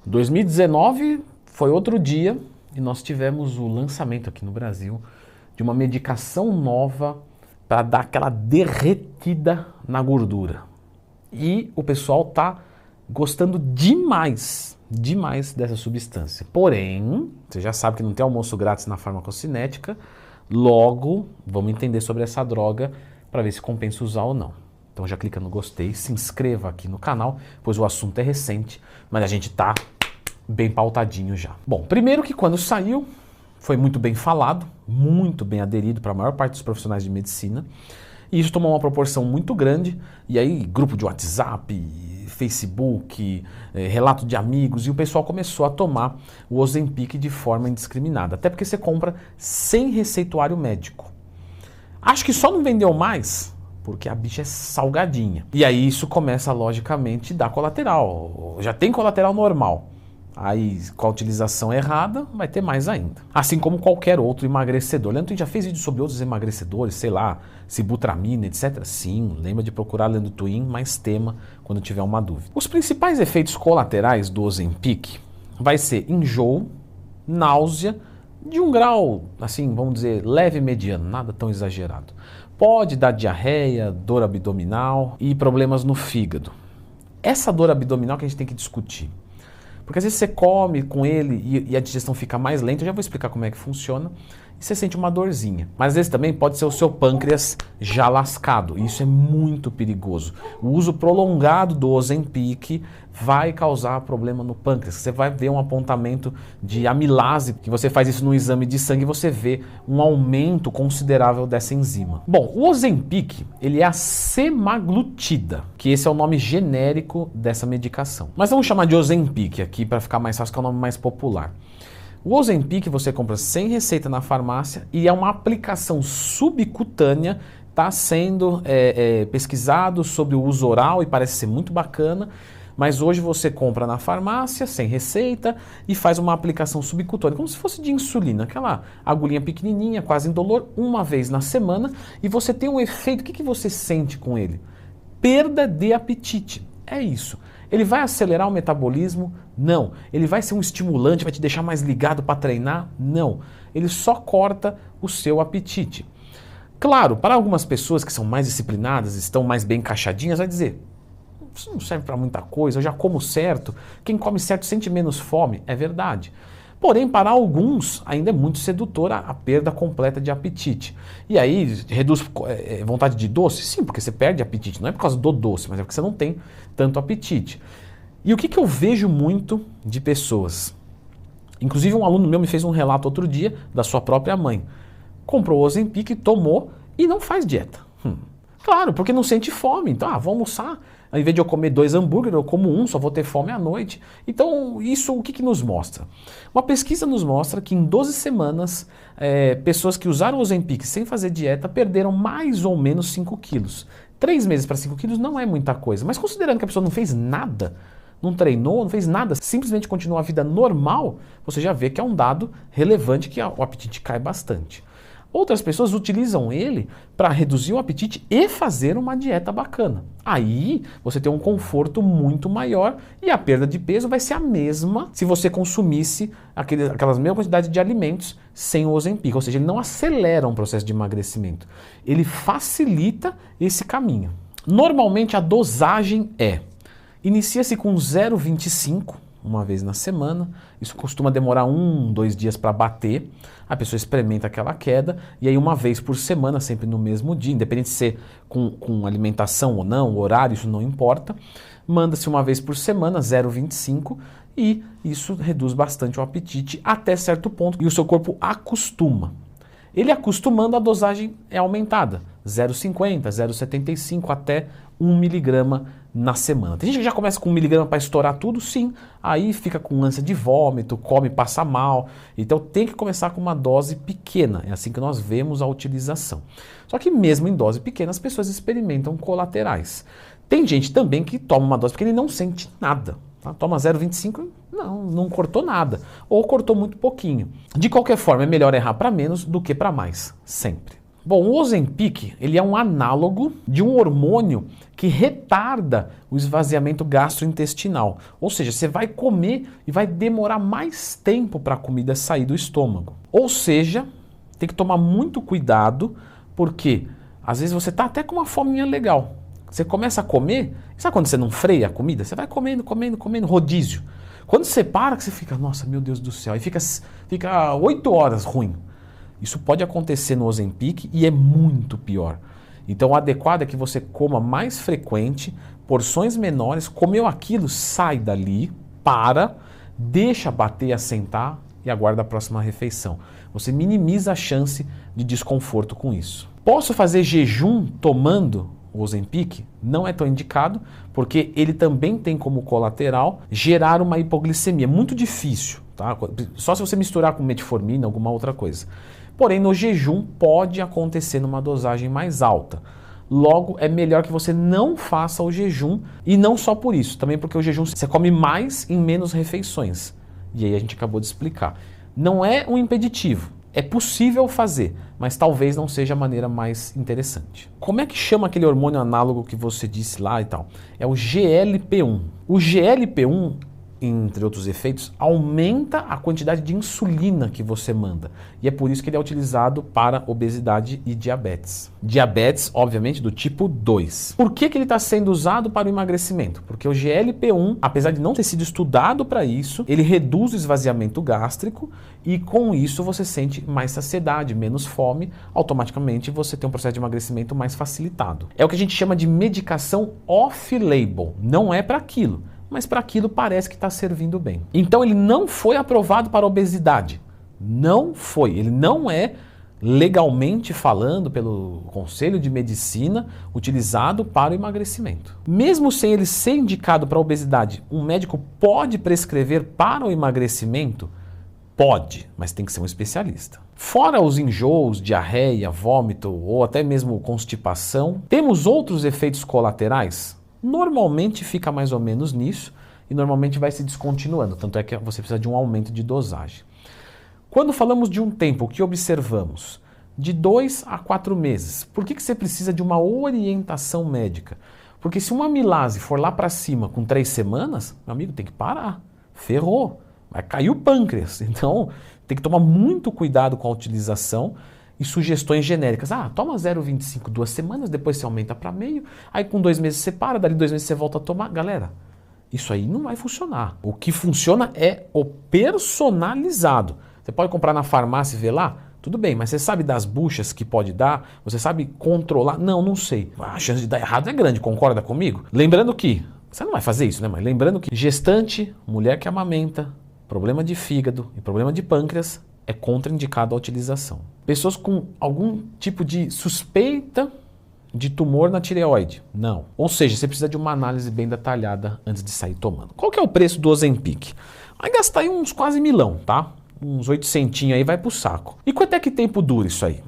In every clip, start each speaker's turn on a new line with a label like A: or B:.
A: 2019 foi outro dia e nós tivemos o lançamento aqui no Brasil de uma medicação nova para dar aquela derretida na gordura. E o pessoal tá gostando demais dessa substância. Porém, você já sabe que não tem almoço grátis na farmacocinética, logo vamos entender sobre essa droga para ver se compensa usar ou não. Então já clica no gostei, se inscreva aqui no canal, pois o assunto é recente, mas a gente tá bem pautadinho já. Bom, primeiro que quando saiu, foi muito bem falado, muito bem aderido para a maior parte dos profissionais de medicina, e isso tomou uma proporção muito grande, e aí grupo de WhatsApp, Facebook, relato de amigos, e o pessoal começou a tomar o Ozempic de forma indiscriminada, até porque você compra sem receituário médico. Acho que só não vendeu mais porque a bicha é salgadinha. E aí isso começa, logicamente, a dar colateral. Já tem colateral normal. Aí, com a utilização errada, vai ter mais ainda. Assim como qualquer outro emagrecedor. Lembra que a gente já fez vídeo sobre outros emagrecedores, sei lá, sibutramina, etc? Sim, lembra de procurar lendo Twin, mais tema, quando tiver uma dúvida. Os principais efeitos colaterais do Ozempic vai ser enjoo, náusea, de um grau, assim, vamos dizer, leve e mediano, nada tão exagerado. Pode dar diarreia, dor abdominal e problemas no fígado. Essa dor abdominal que a gente tem que discutir. Porque às vezes você come com ele e a digestão fica mais lenta, eu já vou explicar como é que funciona, e você sente uma dorzinha. Mas às vezes também pode ser o seu pâncreas já lascado, e isso é muito perigoso. O uso prolongado do Ozempic vai causar problema no pâncreas. Você vai ver um apontamento de amilase, que você faz isso no exame de sangue e você vê um aumento considerável dessa enzima. Bom, o Ozempic, ele é a semaglutida, que esse é o nome genérico dessa medicação. Mas vamos chamar de Ozempic aqui para ficar mais fácil, que é o nome mais popular. O Ozempic você compra sem receita na farmácia e é uma aplicação subcutânea, está sendo pesquisado sobre o uso oral e parece ser muito bacana, mas hoje você compra na farmácia sem receita e faz uma aplicação subcutânea, como se fosse de insulina, aquela agulhinha pequenininha, quase indolor, uma vez na semana, e você tem um efeito. O que você sente com ele? Perda de apetite. É isso. Ele vai acelerar o metabolismo? Não. Ele vai ser um estimulante, vai te deixar mais ligado para treinar? Não. Ele só corta o seu apetite. Claro, para algumas pessoas que são mais disciplinadas, estão mais bem encaixadinhas, vai dizer: isso não serve para muita coisa, eu já como certo, quem come certo sente menos fome. É verdade. Porém, para alguns, ainda é muito sedutora a perda completa de apetite. E aí, reduz vontade de doce? Sim, porque você perde apetite. Não é por causa do doce, mas é porque você não tem tanto apetite. E o que eu vejo muito de pessoas? Inclusive, um aluno meu me fez um relato outro dia da sua própria mãe. Comprou o Ozempic, tomou e não faz dieta. Claro, porque não sente fome. Então, vou almoçar. Ao invés de eu comer 2 hambúrgueres, eu como um, só vou ter fome à noite. Então, isso o que nos mostra? Uma pesquisa nos mostra que em 12 semanas, pessoas que usaram o Ozempic sem fazer dieta perderam mais ou menos 5 quilos. 3 meses para 5 quilos não é muita coisa, mas considerando que a pessoa não fez nada, não treinou, não fez nada, simplesmente continuou a vida normal, você já vê que é um dado relevante que o apetite cai bastante. Outras pessoas utilizam ele para reduzir o apetite e fazer uma dieta bacana. Aí você tem um conforto muito maior e a perda de peso vai ser a mesma se você consumisse aquelas mesmas quantidades de alimentos sem o Ozempic. Ou seja, ele não acelera um processo de emagrecimento. Ele facilita esse caminho. Normalmente a dosagem inicia-se com 0,25 uma vez na semana, isso costuma demorar 2 dias para bater, a pessoa experimenta aquela queda, e aí uma vez por semana, sempre no mesmo dia, independente de ser com alimentação ou não, o horário, isso não importa, manda-se uma vez por semana, 0,25, e isso reduz bastante o apetite até certo ponto, e o seu corpo acostuma. Ele acostumando, a dosagem é aumentada, 0,50, 0,75 até 1 miligrama na semana. Tem gente que já começa com 1 miligrama para estourar tudo, sim, aí fica com ânsia de vômito, come e passa mal, então tem que começar com uma dose pequena, é assim que nós vemos a utilização. Só que mesmo em dose pequena as pessoas experimentam colaterais. Tem gente também que toma uma dose pequena e não sente nada. Tá? Toma 0,25, não cortou nada. Ou cortou muito pouquinho. De qualquer forma, é melhor errar para menos do que para mais. Sempre. Bom, o Ozempic, ele é um análogo de um hormônio que retarda o esvaziamento gastrointestinal. Ou seja, você vai comer e vai demorar mais tempo para a comida sair do estômago. Ou seja, tem que tomar muito cuidado, porque às vezes você está até com uma fominha legal. Você começa a comer, sabe quando você não freia a comida? Você vai comendo, comendo, comendo, rodízio. Quando você para, que você fica, nossa, meu Deus do céu, e fica 8 horas ruim. Isso pode acontecer no Ozempic e é muito pior. Então o adequado é que você coma mais frequente, porções menores, comeu aquilo, sai dali, para, deixa bater, assentar e aguarda a próxima refeição. Você minimiza a chance de desconforto com isso. Posso fazer jejum tomando o Ozempic? Não é tão indicado, porque ele também tem como colateral gerar uma hipoglicemia. Muito difícil, tá? Só se você misturar com metformina, alguma outra coisa. Porém, no jejum pode acontecer numa dosagem mais alta. Logo, é melhor que você não faça o jejum, e não só por isso, também porque o jejum você come mais em menos refeições. E aí a gente acabou de explicar. Não é um impeditivo, é possível fazer, mas talvez não seja a maneira mais interessante. Como é que chama aquele hormônio análogo que você disse lá e tal? É o GLP-1. O GLP-1, entre outros efeitos, aumenta a quantidade de insulina que você manda. E é por isso que ele é utilizado para obesidade e diabetes. Diabetes, obviamente, do tipo 2. Por que ele está sendo usado para o emagrecimento? Porque o GLP-1, apesar de não ter sido estudado para isso, ele reduz o esvaziamento gástrico e com isso você sente mais saciedade, menos fome, automaticamente você tem um processo de emagrecimento mais facilitado. É o que a gente chama de medicação off-label. Não é para aquilo, mas para aquilo parece que está servindo bem. Então ele não foi aprovado para obesidade. Não foi. Ele não é, legalmente falando, pelo Conselho de Medicina, utilizado para o emagrecimento. Mesmo sem ele ser indicado para obesidade, um médico pode prescrever para o emagrecimento? Pode, mas tem que ser um especialista. Fora os enjoos, diarreia, vômito ou até mesmo constipação, temos outros efeitos colaterais? Normalmente fica mais ou menos nisso e normalmente vai se descontinuando, tanto é que você precisa de um aumento de dosagem. Quando falamos de um tempo, o que observamos? De 2 a 4 meses. Por que você precisa de uma orientação médica? Porque se uma amilase for lá para cima com 3 semanas, meu amigo, tem que parar. Ferrou. Vai cair o pâncreas. Então tem que tomar muito cuidado com a utilização e sugestões genéricas. Toma 0,25 2 semanas, depois você aumenta para meio, aí com 2 meses você para, dali 2 meses você volta a tomar. Galera, isso aí não vai funcionar. O que funciona é o personalizado. Você pode comprar na farmácia e ver lá? Tudo bem, mas você sabe das buchas que pode dar? Você sabe controlar? Não sei. A chance de dar errado é grande, concorda comigo? Lembrando que, você não vai fazer isso, né? Mas lembrando que gestante, mulher que amamenta, problema de fígado e problema de pâncreas é contraindicado a utilização. Pessoas com algum tipo de suspeita de tumor na tireoide? Não. Ou seja, você precisa de uma análise bem detalhada antes de sair tomando. Qual que é o preço do Ozempic? Vai gastar aí uns quase milão, tá? Uns 800 aí vai pro saco. E quanto é que tempo dura isso aí?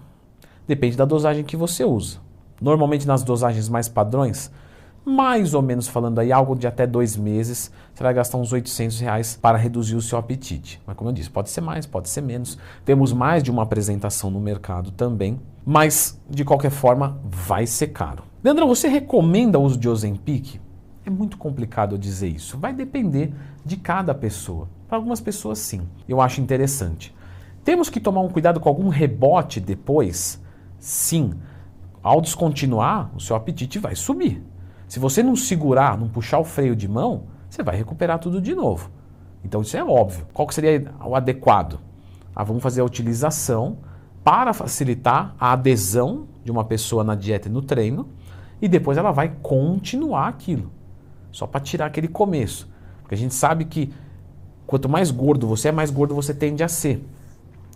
A: Depende da dosagem que você usa. Normalmente nas dosagens mais padrões, mais ou menos falando aí, algo de até 2 meses, você vai gastar uns R$800 para reduzir o seu apetite. Mas como eu disse, pode ser mais, pode ser menos. Temos mais de uma apresentação no mercado também, mas de qualquer forma vai ser caro. Leandrão, você recomenda o uso de Ozempic? É muito complicado eu dizer isso. Vai depender de cada pessoa. Para algumas pessoas sim, eu acho interessante. Temos que tomar um cuidado com algum rebote depois? Sim. Ao descontinuar, o seu apetite vai subir. Se você não segurar, não puxar o freio de mão, você vai recuperar tudo de novo. Então isso é óbvio. Qual que seria o adequado? Vamos fazer a utilização para facilitar a adesão de uma pessoa na dieta e no treino e depois ela vai continuar aquilo. Só para tirar aquele começo. Porque a gente sabe que quanto mais gordo você é, mais gordo você tende a ser.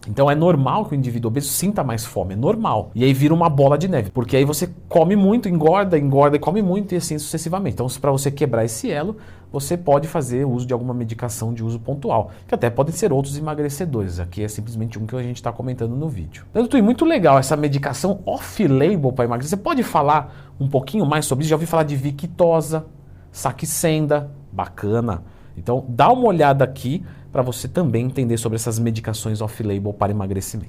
A: Então é normal que o indivíduo obeso sinta mais fome, é normal. E aí vira uma bola de neve, porque aí você come muito, engorda e come muito e assim sucessivamente. Então para você quebrar esse elo, você pode fazer uso de alguma medicação de uso pontual, que até podem ser outros emagrecedores. Aqui é simplesmente um que a gente está comentando no vídeo. Doutor, muito legal essa medicação off-label para emagrecer. Você pode falar um pouquinho mais sobre isso? Já ouvi falar de Victoza, Saxenda, bacana. Então dá uma olhada aqui para você também entender sobre essas medicações off-label para emagrecimento.